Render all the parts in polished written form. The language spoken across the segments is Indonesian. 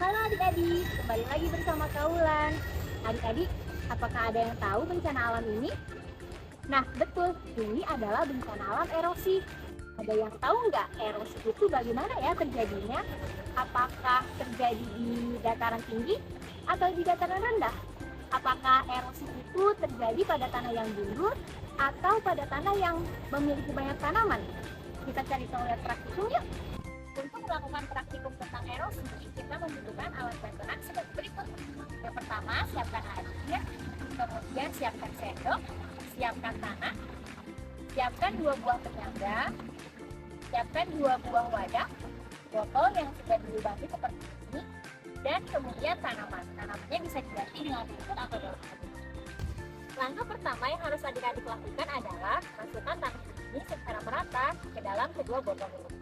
Halo adik-adik, kembali lagi bersama Kaulan. Adik-adik, apakah ada yang tahu bencana alam ini? Nah, betul, ini adalah bencana alam erosi. Ada yang tahu nggak erosi itu bagaimana ya terjadinya? Apakah terjadi di dataran tinggi atau di dataran rendah? Apakah erosi itu terjadi pada tanah yang gundul atau pada tanah yang memiliki banyak tanaman? Kita cari tahu lihat praktikum yuk. Untuk melakukan praktikum tentang erosi, kita membutuhkan alat bantu seperti berikut. Yang pertama, siapkan air, kemudian siapkan sendok, siapkan tanah, siapkan 2 buah penyangga, siapkan 2 buah wadah, botol yang sudah dilubani seperti ini, dan kemudian tanaman. Tanamannya bisa diganti dengan rumput atau daun. Langkah pertama yang harus adik-adik lakukan adalah masukkan tanah ini secara merata ke dalam kedua botol ini.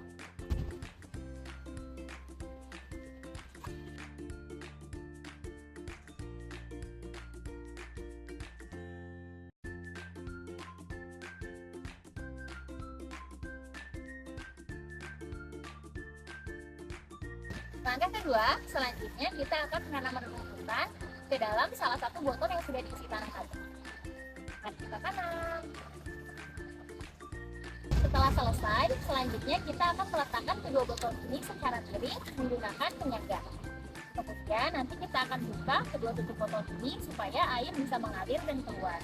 Langkah kedua, selanjutnya kita akan menanam rumputan ke dalam salah satu botol yang sudah diisi tanah tadi. Mari kita tanam. Setelah selesai, selanjutnya kita akan meletakkan kedua botol ini secara miring menggunakan penyangga. Kemudian nanti kita akan buka kedua tutup botol ini supaya air bisa mengalir dan keluar.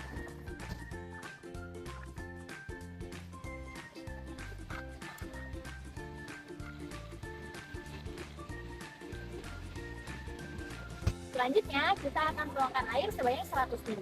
Selanjutnya, kita akan tuangkan air sebanyak 100 ml.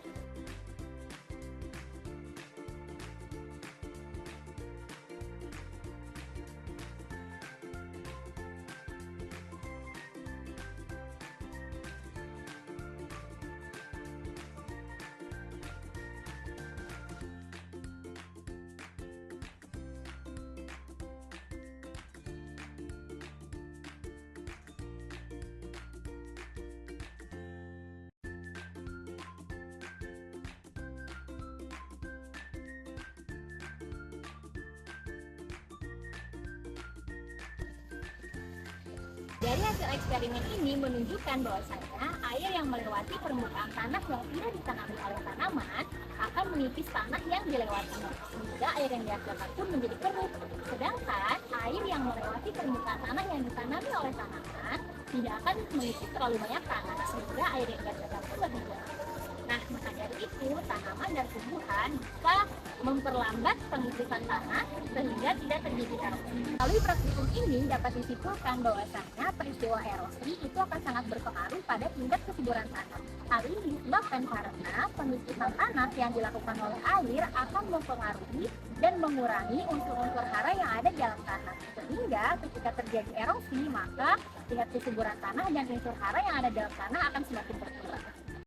Dari hasil eksperimen ini menunjukkan bahwasanya air yang melewati permukaan tanah yang tidak ditanami oleh tanaman akan menipis tanah yang dilewati, sehingga air yang dihasilkan pun menjadi keruh. Sedangkan air yang melewati permukaan tanah yang ditanami oleh tanaman tidak akan menipis terlalu banyak tanah, sehingga air yang dihasilkan pun lebih banyak. Nah, maka dari itu tanaman dan tumbuhan bisa memperlambat penipisan tanah sehingga tidak terjadi erosi. Melalui praktikum ini dapat disimpulkan bahwasanya peristiwa erosi itu akan sangat berpengaruh pada tingkat kesuburan tanah. Hal ini disebabkan karena penipisan tanah yang dilakukan oleh air akan mempengaruhi dan mengurangi unsur-unsur hara yang ada di dalam tanah. Sehingga ketika terjadi erosi, maka tingkat kesuburan tanah dan unsur hara yang ada dalam tanah akan semakin berkurang.